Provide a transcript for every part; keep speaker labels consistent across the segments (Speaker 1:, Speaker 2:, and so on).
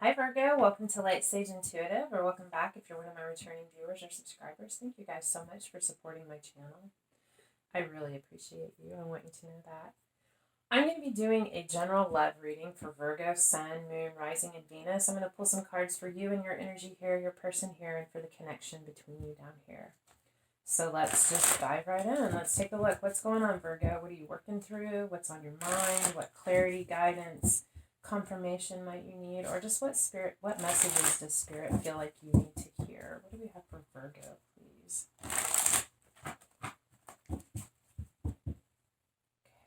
Speaker 1: Hi Virgo, welcome to Lightsageintuitive, or welcome back if you're one of my returning viewers or subscribers. Thank you guys so much for supporting my channel. I really appreciate you. I want you to know that. I'm going to be doing a general love reading for Virgo, Sun, Moon, Rising, and Venus. I'm going to pull some cards for you and your energy here, your person here, and for the connection between you down here. So let's just dive right in. Let's take a look. What's going on, Virgo? What are you working through? What's on your mind? What clarity, guidance, confirmation might you need? Or just what messages does Spirit feel like you need to hear? What do we have for Virgo, please?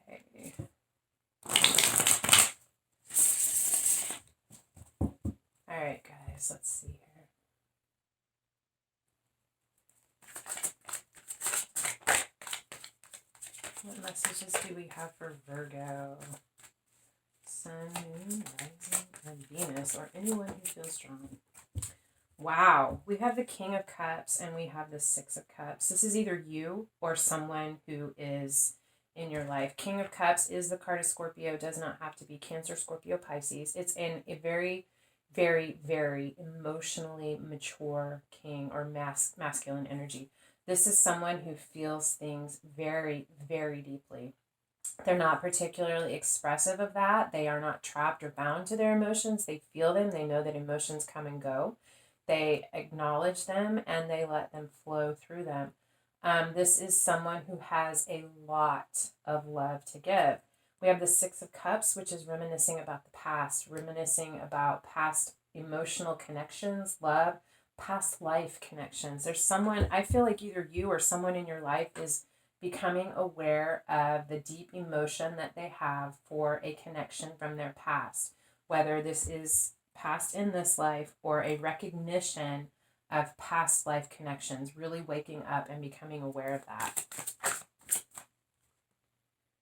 Speaker 1: Okay. All right, guys, let's see here. What messages do we have for Virgo? Sun, Moon, Rising, and Venus, or anyone who feels strong. Wow, we have the King of Cups and we have the Six of Cups. This is either you or someone who is in your life. King of Cups is the card of Scorpio, does not have to be Cancer, Scorpio, Pisces. It's in a very, very, very emotionally mature king or masculine energy. This is someone who feels things very, very deeply. They're not particularly expressive of that. They are not trapped or bound to their emotions. They feel them. They know that emotions come and go. They acknowledge them and they let them flow through them. This is someone who has a lot of love to give. We have the Six of Cups, which is reminiscing about the past, reminiscing about past emotional connections, love, past life connections. There's someone, I feel like either you or someone in your life is becoming aware of the deep emotion that they have for a connection from their past, whether this is past in this life or a recognition of past life connections, really waking up and becoming aware of that.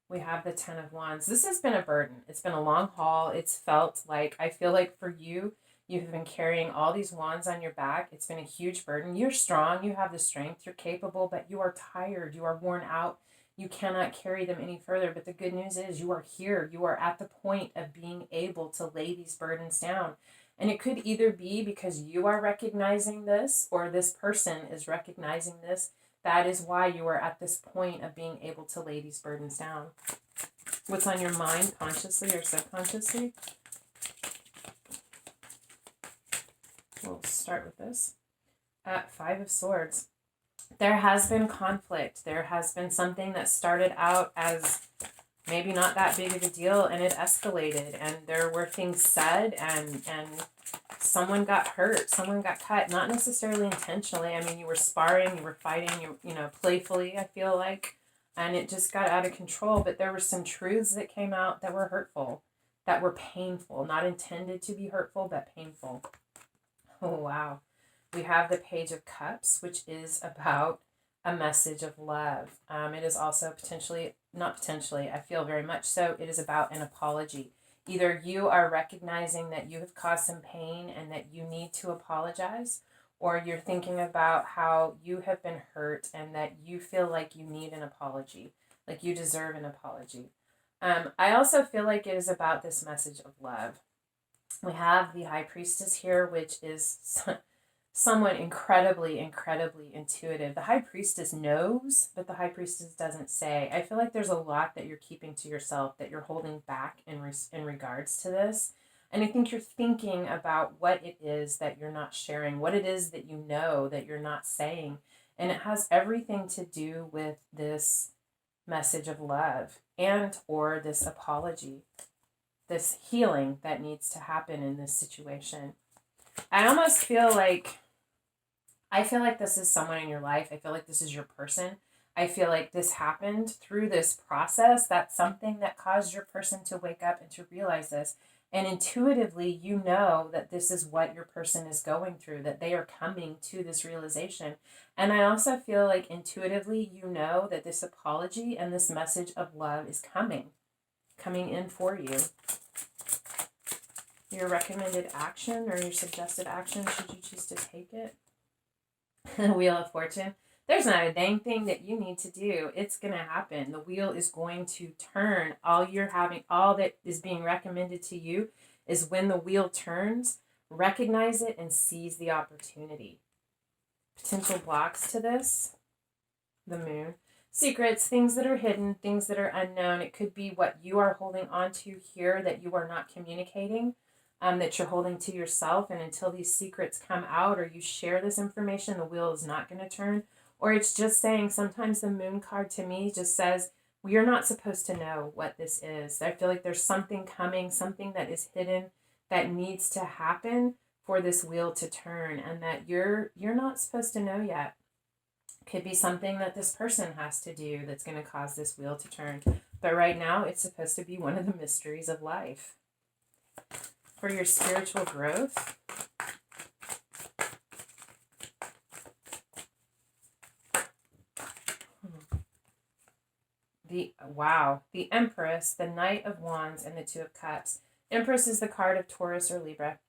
Speaker 1: We have the Ten of Wands. This has been a burden. It's been a long haul. It's felt like, I feel like for you, you've been carrying all these wands on your back. It's been a huge burden. You're strong. You have the strength. You're capable, but you are tired. You are worn out. You cannot carry them any further. But the good news is you are here. You are at the point of being able to lay these burdens down. And it could either be because you are recognizing this or this person is recognizing this. That is why you are at this point of being able to lay these burdens down. What's on your mind, consciously or subconsciously? We'll start with this. Five of Swords. There has been conflict. There has been something that started out as maybe not that big of a deal and it escalated and there were things said and someone got hurt, someone got cut, not necessarily intentionally. I mean, you were sparring, you were fighting, playfully, I feel like, and it just got out of control. But there were some truths that came out that were hurtful, that were painful, not intended to be hurtful, but painful. Oh, wow. We have the Page of Cups, which is about a message of love. It is also I feel very much so, it is about an apology. Either you are recognizing that you have caused some pain and that you need to apologize, or you're thinking about how you have been hurt and that you feel like you need an apology, like you deserve an apology. I also feel like it is about this message of love. We have the High Priestess here, which is someone incredibly, incredibly intuitive. The High Priestess knows, but the High Priestess doesn't say. I feel like there's a lot that you're keeping to yourself, that you're holding back in regards to this. And I think you're thinking about what it is that you're not sharing, what it is that you know that you're not saying. And it has everything to do with this message of love and or this apology, this healing that needs to happen in this situation. I almost feel like this is someone in your life. I feel like this is your person. I feel like this happened through this process. That's something that caused your person to wake up and to realize this. And intuitively, you know that this is what your person is going through, that they are coming to this realization. And I also feel like intuitively, you know that this apology and this message of love is coming in for you. Your recommended action or your suggested action, should you choose to take it? Wheel of Fortune. There's not a dang thing that you need to do. It's going to happen. The wheel is going to turn. All that is being recommended to you is when the wheel turns, Recognize it and seize the opportunity. Potential blocks to this, the moon. Secrets, things that are hidden, things that are unknown. It could be what you are holding on to here that you are not communicating, that you're holding to yourself. And until these secrets come out or you share this information, the wheel is not going to turn. Or it's just saying, sometimes the moon card to me just says, well, you're not supposed to know what this is. I feel like there's something coming, something that is hidden that needs to happen for this wheel to turn, and that you're not supposed to know yet. Could be something that this person has to do that's going to cause this wheel to turn. But right now, it's supposed to be one of the mysteries of life. For your spiritual growth, the Empress, the Knight of Wands, and the Two of Cups. Empress is the card of Taurus or Libra.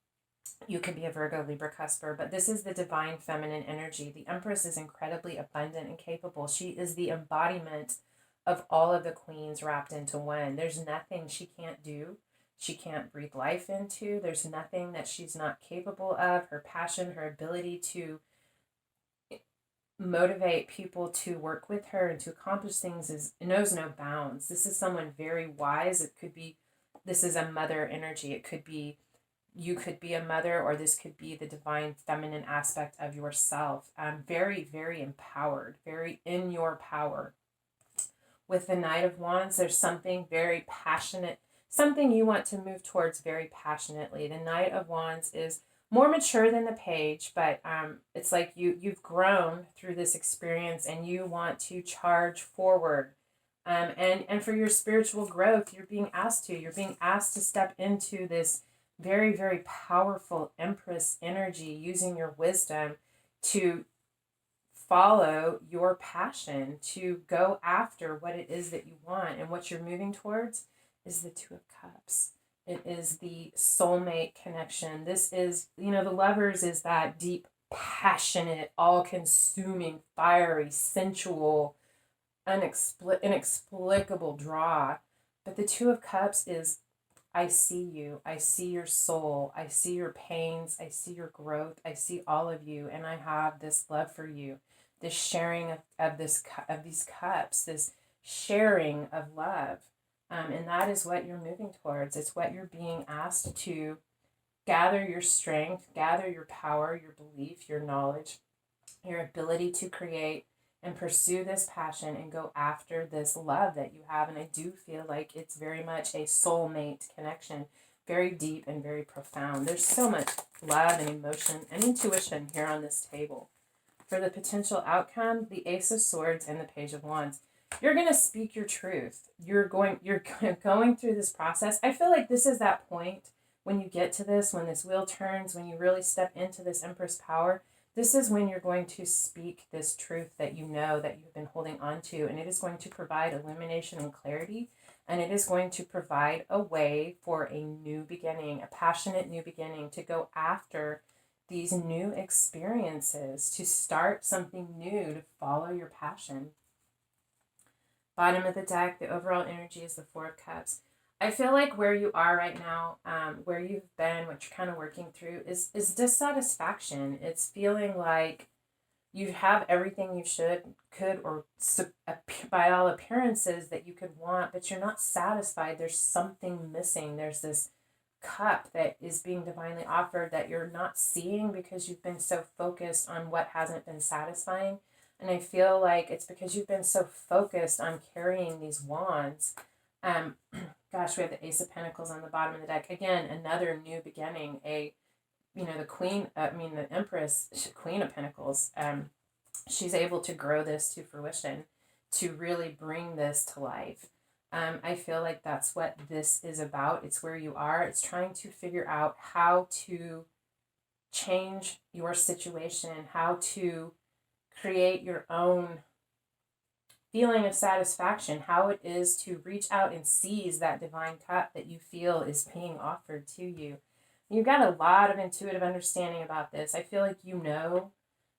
Speaker 1: You could be a Virgo, Libra, Cusper, but this is the divine feminine energy. The Empress is incredibly abundant and capable. She is the embodiment of all of the queens wrapped into one. There's nothing she can't do. She can't breathe life into. There's nothing that she's not capable of. Her passion, her ability to motivate people to work with her and to accomplish things knows no bounds. This is someone very wise. It could be, this is a mother energy. It could be, you could be a mother, or this could be the divine feminine aspect of yourself. Very, very empowered, very in your power. With the Knight of Wands, there's something very passionate, something you want to move towards very passionately. The Knight of Wands is more mature than the Page, but it's like you've grown through this experience and you want to charge forward. And for your spiritual growth, you're being asked to step into this very, very powerful Empress energy, using your wisdom to follow your passion, to go after what it is that you want. And what you're moving towards is the Two of Cups. It is the soulmate connection. This is, the Lovers is that deep, passionate, all-consuming, fiery, sensual, inexplicable draw. But the Two of Cups is, I see you. I see your soul. I see your pains. I see your growth. I see all of you, and I have this love for you. This sharing of these cups, this sharing of love. And that is what you're moving towards. It's what you're being asked to gather your strength, gather your power, your belief, your knowledge, your ability to create and pursue this passion and go after this love that you have. And I do feel like it's very much a soulmate connection, very deep and very profound. There's so much love and emotion and intuition here on this table. For the potential outcome, the Ace of Swords and the Page of Wands. You're going to speak your truth. You're going through this process. I feel like this is that point when you get to this, when this wheel turns, when you really step into this Empress power. This is when you're going to speak this truth that you know that you've been holding on to, and it is going to provide illumination and clarity, and it is going to provide a way for a new beginning, a passionate new beginning, to go after these new experiences, to start something new, to follow your passion. Bottom of the deck, the overall energy is the Four of Cups. I feel like where you are right now, where you've been, what you're kind of working through is dissatisfaction. It's feeling like you have everything you could, or by all appearances that you could want, but you're not satisfied. There's something missing. There's this cup that is being divinely offered that you're not seeing because you've been so focused on what hasn't been satisfying. And I feel like it's because you've been so focused on carrying these wands. Gosh, we have the Ace of Pentacles on the bottom of the deck. Again, another new beginning. The Empress, Queen of Pentacles. She's able to grow this to fruition, to really bring this to life. I feel like that's what this is about. It's where you are. It's trying to figure out how to change your situation, how to create your own feeling of satisfaction, how it is to reach out and seize that divine cup that you feel is being offered to you. You've got a lot of intuitive understanding about this. I feel like you know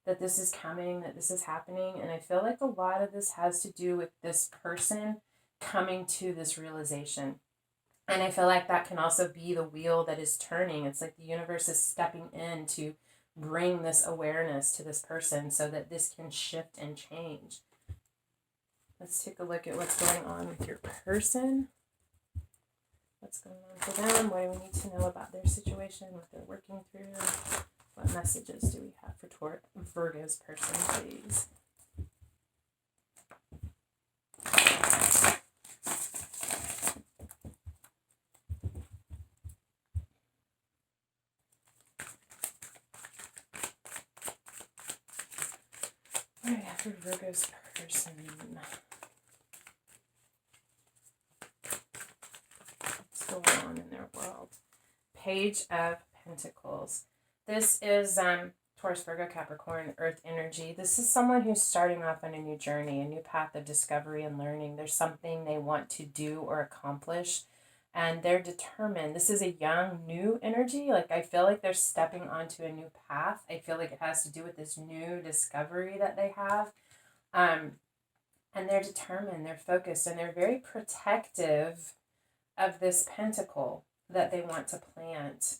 Speaker 1: that this is coming, that this is happening, and I feel like a lot of this has to do with this person coming to this realization. And I feel like that can also be the wheel that is turning. It's like the universe is stepping in to bring this awareness to this person so that this can shift and change. Let's take a look at what's going on with your person. What's going on for them? What do we need to know about their situation, what they're working through? What messages do we have for Virgo's person, please? What do we have for Virgo's person? What's going on in their world? Page of Pentacles. This is Taurus, Virgo, Capricorn, Earth energy. This is someone who's starting off on a new journey, a new path of discovery and learning. There's something they want to do or accomplish, and they're determined. This is a young, new energy. Like, I feel like they're stepping onto a new path. I feel like it has to do with this new discovery that they have. And they're determined, they're focused, and they're very protective of this pentacle that they want to plant.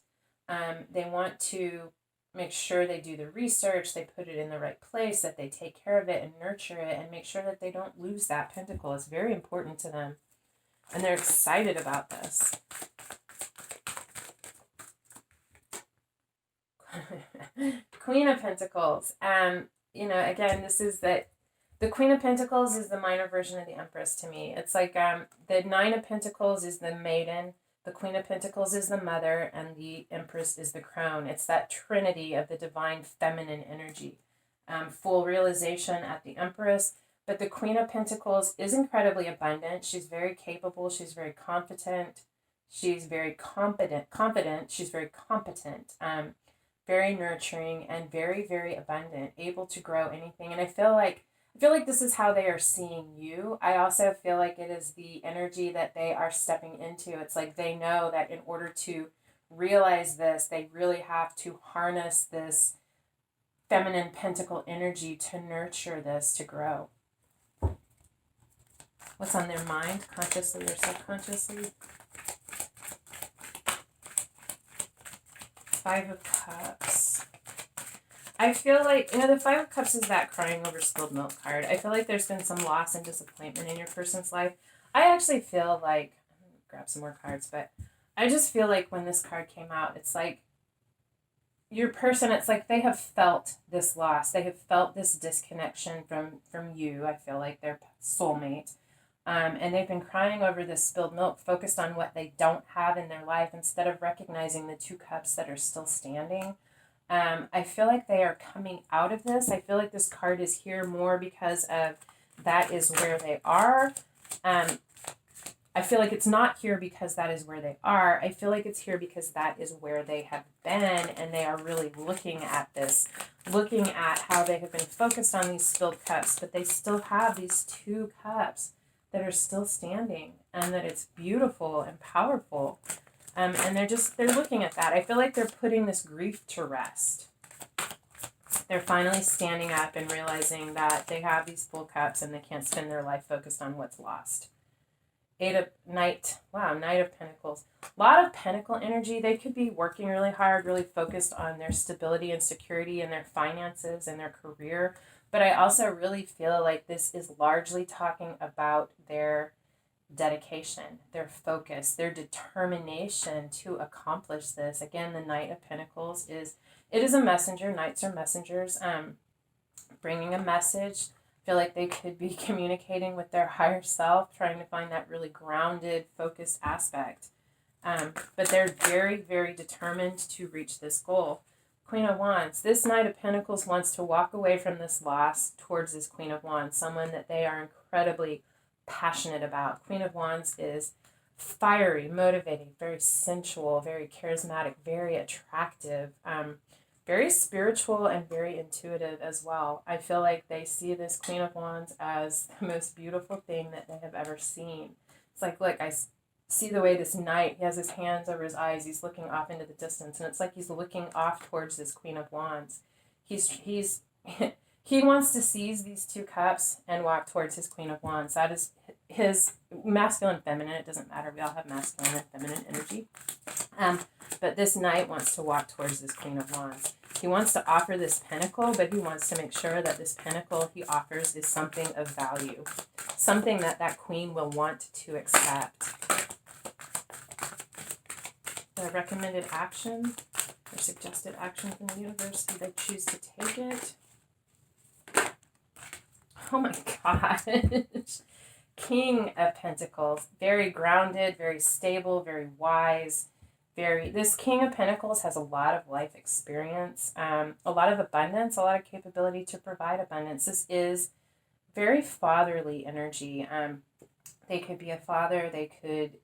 Speaker 1: They want to make sure they do the research, they put it in the right place, that they take care of it and nurture it and make sure that they don't lose that pentacle. It's very important to them. And they're excited about this. Queen of Pentacles. You know, again, this is that the Queen of Pentacles is the minor version of the Empress to me. It's like the Nine of Pentacles is the maiden, the Queen of Pentacles is the mother, and the Empress is the crone. It's that trinity of the divine feminine energy. Full realization at the Empress, but the Queen of Pentacles is incredibly abundant. She's very capable. She's very confident. She's very confident. She's very competent. Very nurturing and very, very abundant, able to grow anything. And I feel like this is how they are seeing you. I also feel like it is the energy that they are stepping into. It's like they know that in order to realize this, they really have to harness this feminine pentacle energy to nurture this, to grow. What's on their mind, consciously or subconsciously? Five of Cups. I feel like, the Five of Cups is that crying over spilled milk card. I feel like there's been some loss and disappointment in your person's life. I actually feel like, I'm going to grab some more cards, but I just feel like when this card came out, it's like your person, it's like they have felt this loss. They have felt this disconnection from you. I feel like their soulmate. And they've been crying over this spilled milk, focused on what they don't have in their life instead of recognizing the two cups that are still standing. I feel like they are coming out of this. I feel like this card is here more because of that is where they are. I feel like it's not here because that is where they are. I feel like it's here because that is where they have been, and they are really looking at this, looking at how they have been focused on these spilled cups, but they still have these two cups that are still standing, and that it's beautiful and powerful. And they're looking at that. I feel like they're putting this grief to rest. They're finally standing up and realizing that they have these full cups and they can't spend their life focused on what's lost. Knight of Pentacles. A lot of pentacle energy. They could be working really hard, really focused on their stability and security and their finances and their career. But I also really feel like this is largely talking about their dedication, their focus, their determination to accomplish this. Again, the Knight of Pentacles is a messenger. Knights are messengers, bringing a message. I feel like they could be communicating with their higher self, trying to find that really grounded, focused aspect. But they're very, very determined to reach this goal. Queen of Wands. This Knight of Pentacles wants to walk away from this loss towards this Queen of Wands, someone that they are incredibly passionate about. Queen of Wands is fiery, motivating, very sensual, very charismatic, very attractive, very spiritual, and very intuitive as well. I feel like they see this Queen of Wands as the most beautiful thing that they have ever seen. It's like, look, I see the way this knight, he has his hands over his eyes, he's looking off into the distance, and it's like he's looking off towards this Queen of Wands. He wants to seize these two cups and walk towards his Queen of Wands. That is his masculine, feminine, it doesn't matter. We all have masculine and feminine energy. But this knight wants to walk towards this Queen of Wands. He wants to offer this pentacle, but he wants to make sure that this pentacle he offers is something of value, something that that queen will want to accept. The recommended action or suggested action from the universe, do they choose to take it? Oh my gosh. King of Pentacles, very grounded, very stable, very wise. This King of Pentacles has a lot of life experience, a lot of abundance, a lot of capability to provide abundance. This is very fatherly energy. They could be a father, they could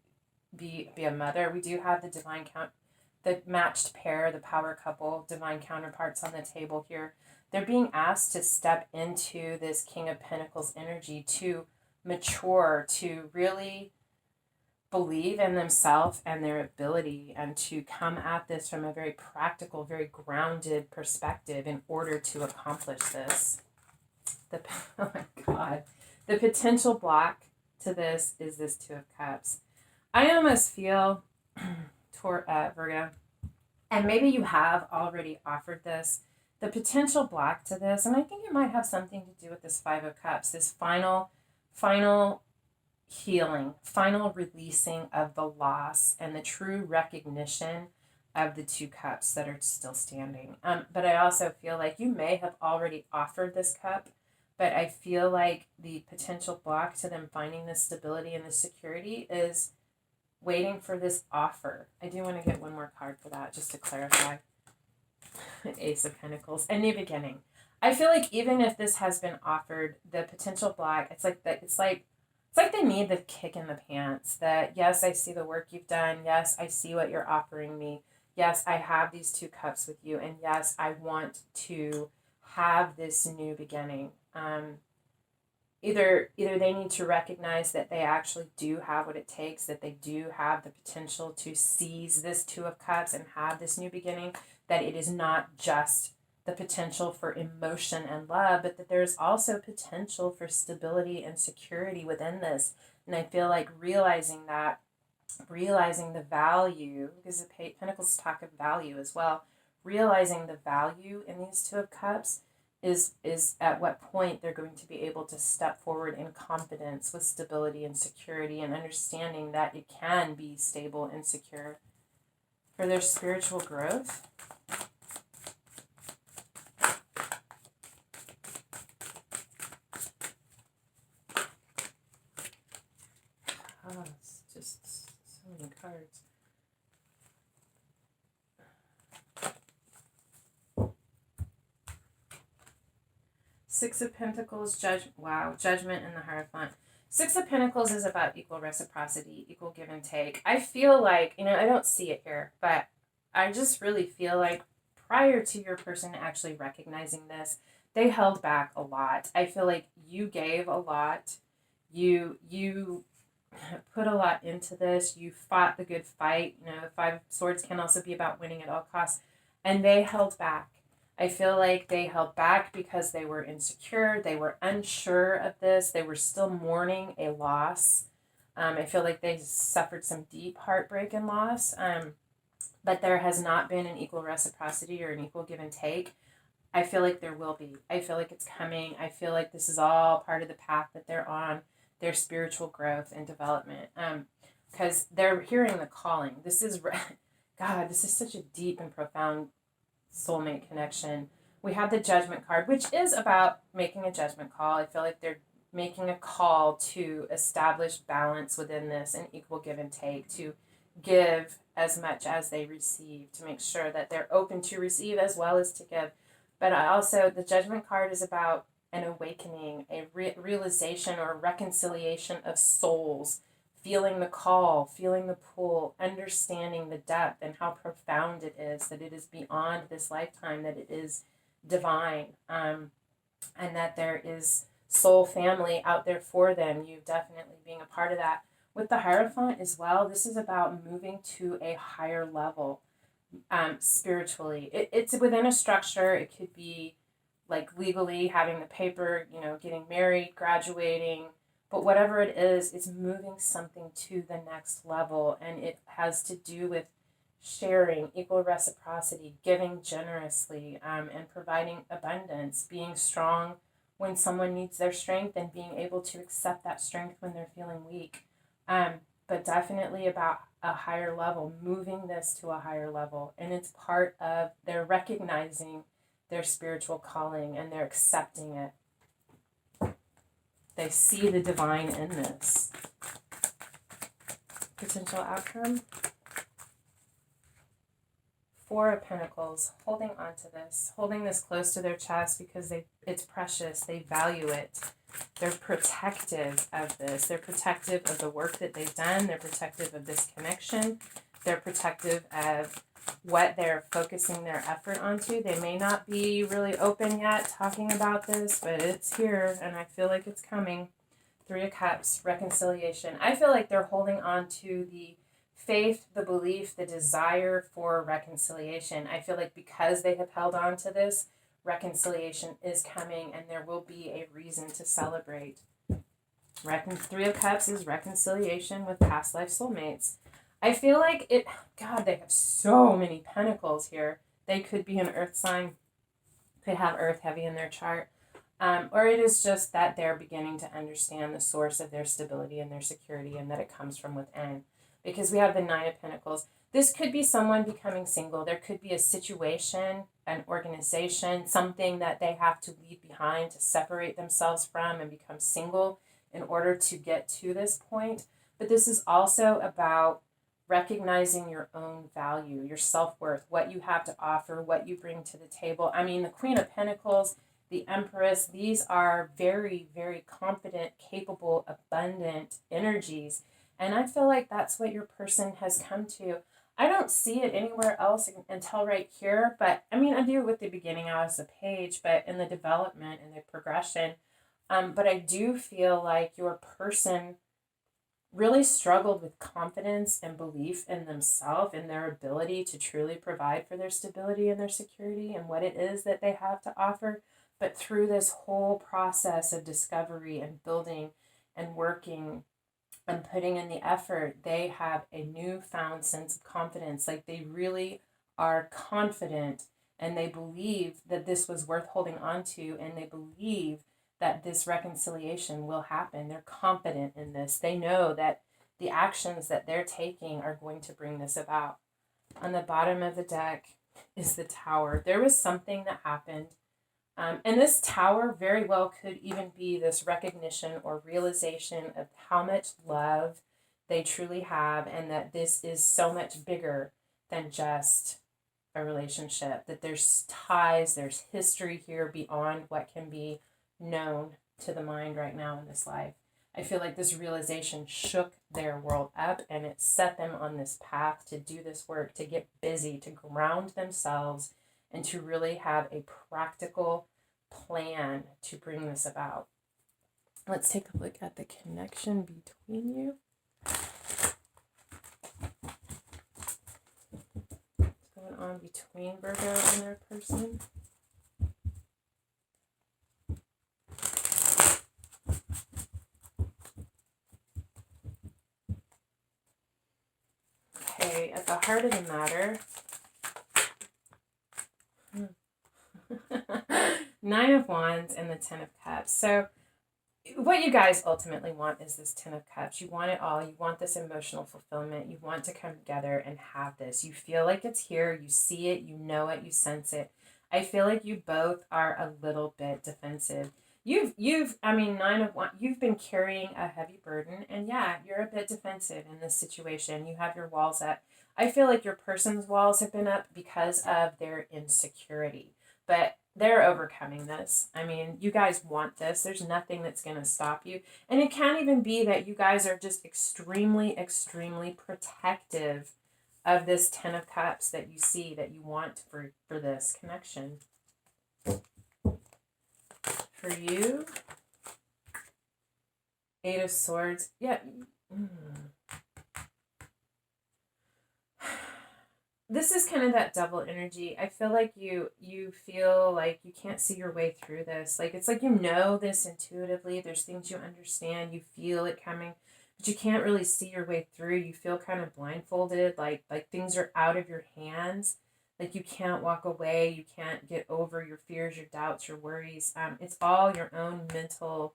Speaker 1: be a mother. We do have the matched pair, the power couple, divine counterparts on the table here. They're being asked to step into this King of Pentacles energy, to mature, to really believe in themselves and their ability, and to come at this from a very practical, very grounded perspective in order to accomplish this. Oh my God. The potential block to this is this Two of Cups. I almost feel, Virgo, and maybe you have already offered this, the potential block to this, and I think it might have something to do with this Five of Cups, this final healing, final releasing of the loss and the true recognition of the Two Cups that are still standing. But I also feel like you may have already offered this cup, but I feel like the potential block to them finding the stability and the security is waiting for this offer. I do want to get one more card for that, just to clarify. Ace of Pentacles, a new beginning. I feel like even if this has been offered, the potential block, it's like they need the kick in the pants. That, yes, I see the work you've done. Yes, I see what you're offering me. Yes, I have these two cups with you. And yes, I want to have this new beginning. Either they need to recognize that they actually do have what it takes, that they do have the potential to seize this Two of Cups and have this new beginning, that it is not just the potential for emotion and love, but that there's also potential for stability and security within this. And I feel like realizing the value, because the Pentacles talk of value as well, realizing the value in these Two of Cups is at what point they're going to be able to step forward in confidence with stability and security, and understanding that it can be stable and secure for their spiritual growth. It's just so many cards. Six of Pentacles, Judgment, and the Hierophant. Six of Pentacles is about equal reciprocity, equal give and take. I feel like, I don't see it here, but I just really feel like prior to your person actually recognizing this, they held back a lot. I feel like you gave a lot. You put a lot into this. You fought the good fight. The Five of Swords can also be about winning at all costs. And they held back. I feel like they held back because they were insecure. They were unsure of this. They were still mourning a loss. I feel like they suffered some deep heartbreak and loss. But there has not been an equal reciprocity or an equal give and take. I feel like there will be. I feel like it's coming. I feel like this is all part of the path that they're on, their spiritual growth and development. Because they're hearing the calling. This is such a deep and profound soulmate connection. We have the Judgment card, which is about making a judgment call. I feel like they're making a call to establish balance within this, and equal give and take, to give as much as they receive, to make sure that they're open to receive as well as to give. But also, the Judgment card is about an awakening, a realization or reconciliation of souls, feeling the call, feeling the pull, understanding the depth and how profound it is, that it is beyond this lifetime, that it is divine, and that there is soul family out there for them. You definitely being a part of that. With the Hierophant as well, this is about moving to a higher level spiritually. It's within a structure. It could be like legally having the paper, getting married, graduating, But whatever it is, it's moving something to the next level. And it has to do with sharing, equal reciprocity, giving generously, and providing abundance, being strong when someone needs their strength and being able to accept that strength when they're feeling weak. But definitely about a higher level, moving this to a higher level. And it's part of their recognizing their spiritual calling and they're accepting it. They see the divine in this. Potential outcome. 4 of Pentacles, holding on to this, holding this close to their chest because it's precious. They value it. They're protective of this. They're protective of the work that they've done. They're protective of this connection. They're protective of what they're focusing their effort onto. They may not be really open yet talking about this, but it's here and I feel like it's coming. 3 of Cups, reconciliation. I feel like they're holding on to the faith, the belief, the desire for reconciliation. I feel like because they have held on to this, reconciliation is coming and there will be a reason to celebrate. 3 of Cups is reconciliation with past life soulmates. I feel like God, they have so many pentacles here. They could be an earth sign, could have earth heavy in their chart. Or it is just that they're beginning to understand the source of their stability and their security and that it comes from within. Because we have the 9 of Pentacles. This could be someone becoming single. There could be a situation, an organization, something that they have to leave behind to separate themselves from and become single in order to get to this point. But this is also about recognizing your own value, your self-worth, what you have to offer, what you bring to the table. I mean, the Queen of Pentacles, the Empress, these are very, very confident, capable, abundant energies. And I feel like that's what your person has come to. I don't see it anywhere else until right here. But I mean, I do with the beginning as a page, but in the development and the progression. But I do feel like your person really struggled with confidence and belief in themselves and their ability to truly provide for their stability and their security and what it is that they have to offer. But through this whole process of discovery and building and working and putting in the effort, they have a newfound sense of confidence. Like they really are confident and they believe that this was worth holding on to and they believe that this reconciliation will happen. They're confident in this. They know that the actions that they're taking are going to bring this about. On the bottom of the deck is the Tower. There was something that happened. And this Tower very well could even be this recognition or realization of how much love they truly have and that this is so much bigger than just a relationship, that there's ties, there's history here beyond what can be known to the mind right now in this life. I feel like this realization shook their world up and it set them on this path to do this work, to get busy, to ground themselves, and to really have a practical plan to bring this about. Let's take a look at the connection between you. What's going on between Virgo and their person? Okay, at the heart of the matter, 9 of Wands and the 10 of Cups. So what you guys ultimately want is this 10 of Cups. You want it all. You want this emotional fulfillment. You want to come together and have this. You feel like it's here. You see it. You know it. You sense it. I feel like you both are a little bit defensive. I mean, 9 of Wands, you've been carrying a heavy burden. And yeah, you're a bit defensive in this situation. You have your walls up. I feel like your person's walls have been up because of their insecurity. But they're overcoming this. I mean, you guys want this. There's nothing that's going to stop you. And it can't even be that you guys are just extremely, extremely protective of this 10 of Cups that you see, that you want for this connection. For you, 8 of Swords. Yeah. this is kind of that double energy. I feel like you feel like you can't see your way through this. Like it's like you know this intuitively. There's things you understand, you feel it coming, but you can't really see your way through. You feel kind of blindfolded, like things are out of your hands. Like you can't walk away, you can't get over your fears, your doubts, your worries. It's all your own mental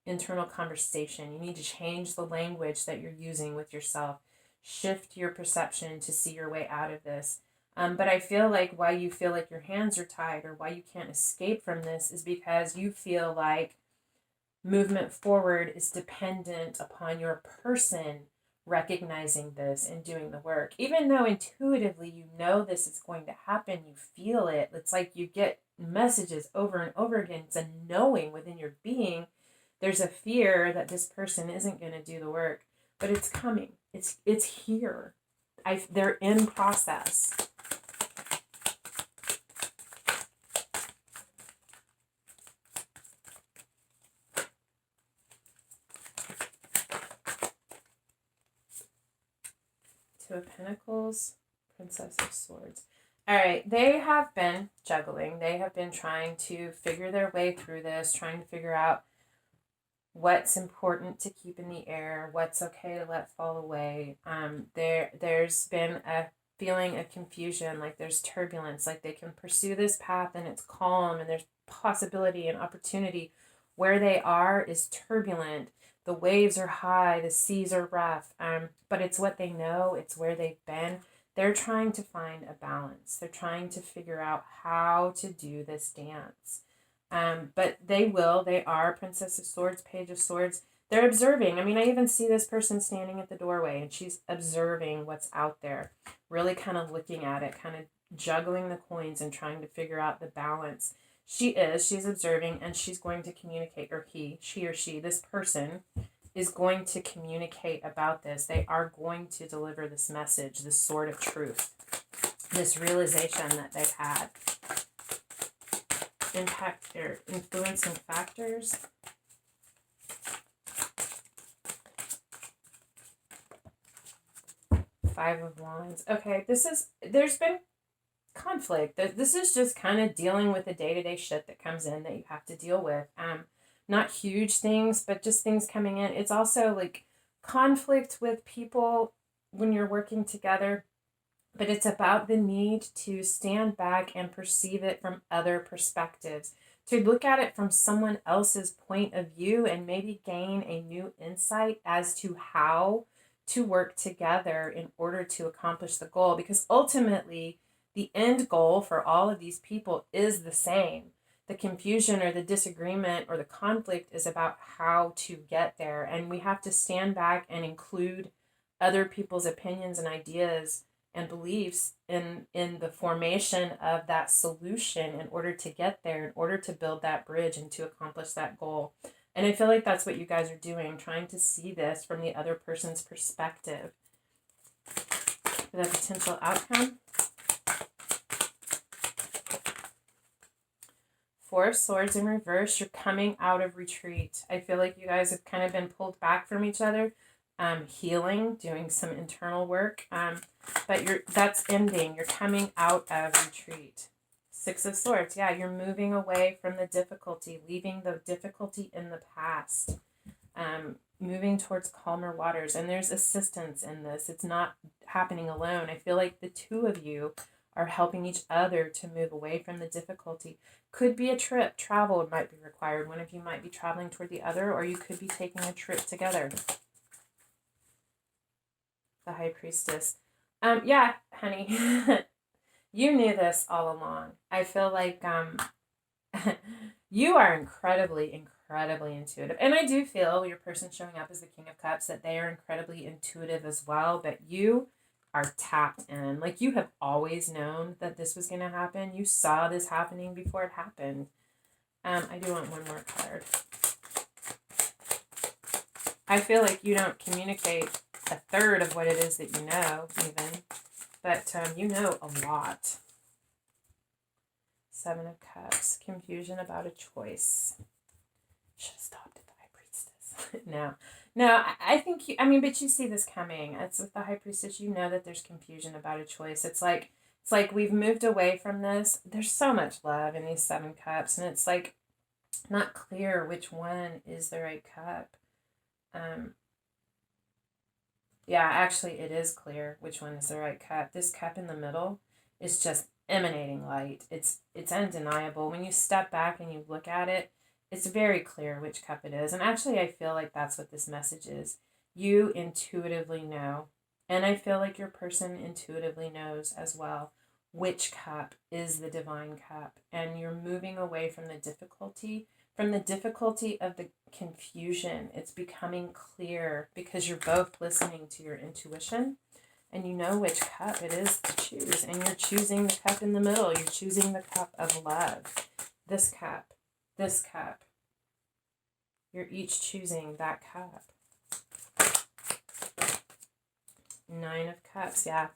Speaker 1: internal conversation. You need to change the language that you're using with yourself. Shift your perception to see your way out of this. But I feel like why you feel like your hands are tied or why you can't escape from this is because you feel like movement forward is dependent upon your person recognizing this and doing the work. Even though intuitively you know this is going to happen, you feel it. It's like you get messages over and over again. It's a knowing within your being. There's a fear that this person isn't going to do the work, but it's coming. It's here. They're in process. Two of Pentacles, Princess of Swords. All right, they have been juggling. They have been trying to figure their way through this, trying to figure out what's important to keep in the air, what's okay to let fall away. There's been a feeling of confusion, like there's turbulence, like they can pursue this path and it's calm and there's possibility and opportunity. Where they are is turbulent. The waves are high, the seas are rough, but it's what they know, it's where they've been. They're trying to find a balance. They're trying to figure out how to do this dance. But they are Princess of Swords, Page of Swords. They're observing. I mean, I even see this person standing at the doorway and she's observing what's out there, really kind of looking at it, kind of juggling the coins and trying to figure out the balance. She's observing and she's going to communicate, or she or she, this person is going to communicate about this. They are going to deliver this message, this sword of truth, this realization that they've had. Impact or influencing factors. Five of Wands. Okay, there's been conflict. This is just kind of dealing with the day-to-day shit that comes in that you have to deal with. Not huge things, but just things coming in. It's also like conflict with people when you're working together, but it's about the need to stand back and perceive it from other perspectives, to look at it from someone else's point of view and maybe gain a new insight as to how to work together in order to accomplish the goal. Because ultimately, the end goal for all of these people is the same. The confusion or the disagreement or the conflict is about how to get there. And we have to stand back and include other people's opinions and ideas and beliefs in the formation of that solution in order to get there, in order to build that bridge and to accomplish that goal. And I feel like that's what you guys are doing, trying to see this from the other person's perspective. The potential outcome. Four of Swords in reverse. You're coming out of retreat. I feel like you guys have kind of been pulled back from each other, healing, doing some internal work. But that's ending. You're coming out of retreat. Six of Swords. Yeah, you're moving away from the difficulty, leaving the difficulty in the past, moving towards calmer waters. And there's assistance in this. It's not happening alone. I feel like the two of you are helping each other to move away from the difficulty. Could be a trip. Travel might be required. One of you might be traveling toward the other, or you could be taking a trip together. The High Priestess. Yeah, honey. You knew this all along. I feel like you are incredibly intuitive. And I do feel your person showing up as the King of Cups, that they are incredibly intuitive as well, but you are tapped in. Like you have always known that this was going to happen. You saw this happening before it happened. I do want one more card. I feel like you don't communicate a third of what it is that you know, even. But you know a lot. Seven of Cups. Confusion about a choice. Should have stopped at the High Priestess. No, I think you, I mean, but you see this coming. It's with the high priestess, you know that there's confusion about a choice. It's like we've moved away from this. There's so much love in these 7 cups, and it's like not clear which one is the right cup. Um, yeah, actually, it is clear which one is the right cup. This cup in the middle is just emanating light. It's undeniable. When you step back and you look at it, it's very clear which cup it is. And actually, I feel like that's what this message is. You intuitively know, and I feel like your person intuitively knows as well which cup is the divine cup. And you're moving away from the difficulty of the confusion. It's becoming clear because you're both listening to your intuition and you know which cup it is to choose. And you're choosing the cup in the middle. You're choosing the cup of love. This cup, this cup. You're each choosing that cup. 9 of Cups, yeah.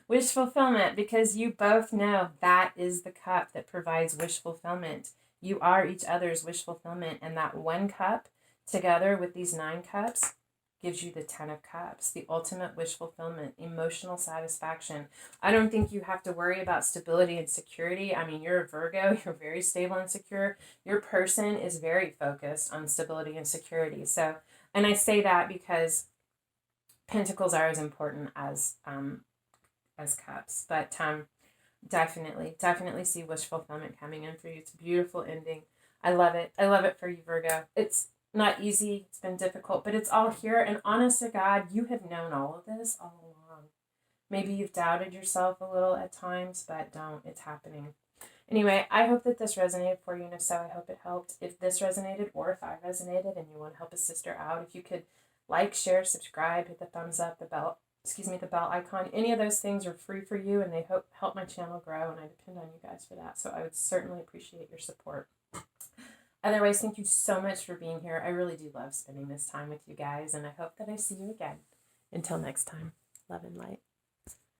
Speaker 1: Wish fulfillment, because you both know that is the cup that provides wish fulfillment. You are each other's wish fulfillment, and that 1 cup together with these 9 cups gives you the 10 of Cups, the ultimate wish fulfillment, emotional satisfaction. I don't think you have to worry about stability and security. I mean, you're a Virgo, you're very stable and secure. Your person is very focused on stability and security. So, and I say that because Pentacles are as important as Cups, but definitely see wish fulfillment coming in for you. It's a beautiful ending. I love it. I love it for you, Virgo. It's not easy. It's been difficult, but it's all here. And honest to God, you have known all of this all along. Maybe you've doubted yourself a little at times, but don't. It's happening. Anyway, I hope that this resonated for you, and if so, I hope it helped. If this resonated, or if I resonated, and you want to help a sister out, if you could like, share, subscribe, hit the thumbs up, the bell icon. Any of those things are free for you, and they help my channel grow, and I depend on you guys for that. So I would certainly appreciate your support. Otherwise, thank you so much for being here. I really do love spending this time with you guys, and I hope that I see you again. Until next time, love and light.